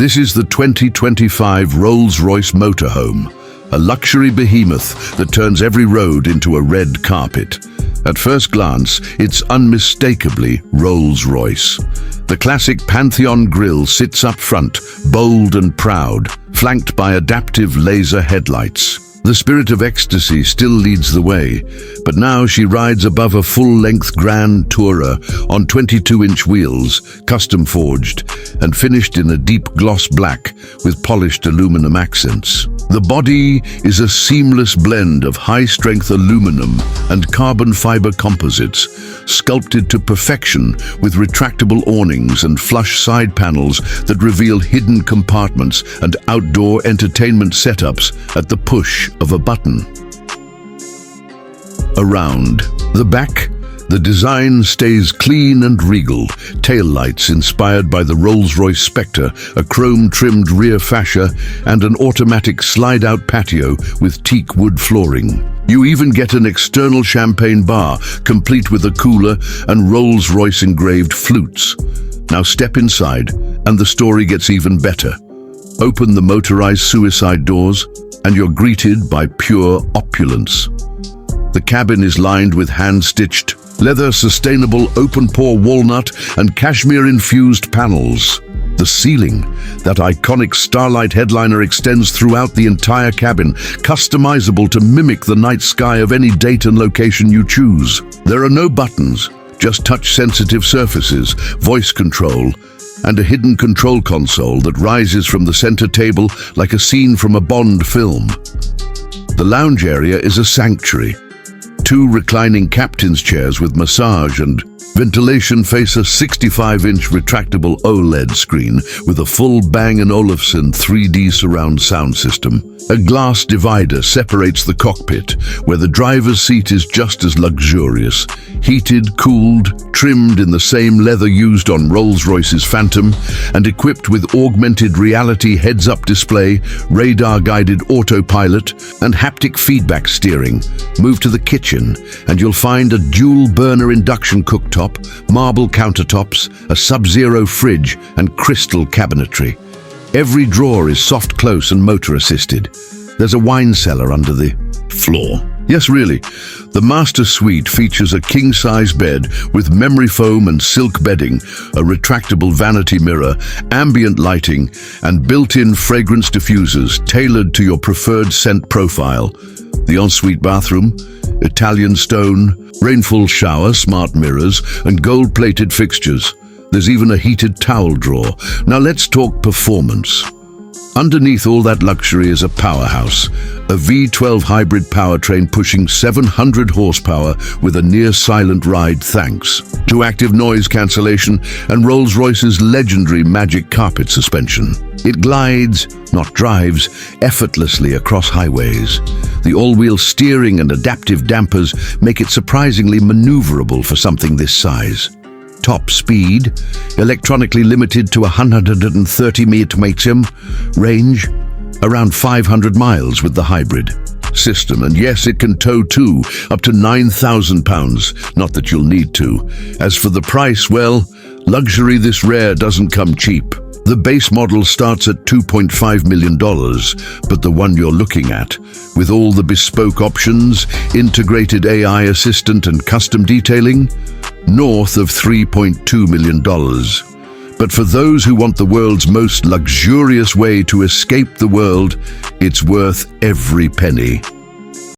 This is the 2025 Rolls-Royce Motorhome, a luxury behemoth that turns every road into a red carpet. At first glance, it's unmistakably Rolls-Royce. The classic Pantheon grille sits up front, bold and proud, flanked by adaptive laser headlights. The spirit of ecstasy still leads the way, but now she rides above a full-length Grand Tourer on 22-inch wheels, custom-forged and finished in a deep gloss black with polished aluminum accents. The body is a seamless blend of high-strength aluminum and carbon fiber composites, sculpted to perfection with retractable awnings and flush side panels that reveal hidden compartments and outdoor entertainment setups at the push of a button. Around the back, the design stays clean and regal. Taillights inspired by the Rolls-Royce Spectre, a chrome-trimmed rear fascia, and an automatic slide-out patio with teak wood flooring. You even get an external champagne bar, complete with a cooler and Rolls-Royce engraved flutes. Now step inside, and the story gets even better. Open the motorized suicide doors, and you're greeted by pure opulence. The cabin is lined with hand-stitched, leather sustainable open-pore walnut and cashmere-infused panels. The ceiling, that iconic starlight headliner, extends throughout the entire cabin, customizable to mimic the night sky of any date and location you choose. There are no buttons, just touch-sensitive surfaces, voice control, and a hidden control console that rises from the center table like a scene from a Bond film. The lounge area is a sanctuary. 2 reclining captain's chairs with massage and ventilation face a 65-inch retractable OLED screen with a full Bang & Olufsen 3D surround sound system. A glass divider separates the cockpit, where the driver's seat is just as luxurious. Heated, cooled, trimmed in the same leather used on Rolls-Royce's Phantom, and equipped with augmented reality heads-up display, radar-guided autopilot, and haptic feedback steering. Move to the kitchen, and you'll find a dual-burner induction cooktop, marble countertops, a Sub-Zero fridge, and crystal cabinetry. Every drawer is soft close and motor assisted. There's a wine cellar under the floor. Yes, really. The master suite features a king-size bed with memory foam and silk bedding, a retractable vanity mirror, ambient lighting, and built-in fragrance diffusers tailored to your preferred scent profile. The ensuite bathroom, Italian stone, rainfall shower, smart mirrors, and gold-plated fixtures. There's even a heated towel drawer. Now let's talk performance. Underneath all that luxury is a powerhouse, a V12 hybrid powertrain pushing 700 horsepower with a near-silent ride thanks to active noise cancellation and Rolls-Royce's legendary magic carpet suspension. It glides, not drives, effortlessly across highways. The all-wheel steering and adaptive dampers make it surprisingly maneuverable for something this size. Top speed, electronically limited to 130 mph, range, around 500 miles with the hybrid system. And yes, it can tow too, up to 9,000 pounds, not that you'll need to. As for the price, well, luxury this rare doesn't come cheap. The base model starts at $2.5 million, but the one you're looking at, with all the bespoke options, integrated AI assistant and custom detailing, north of $3.2 million. But for those who want the world's most luxurious way to escape the world, it's worth every penny.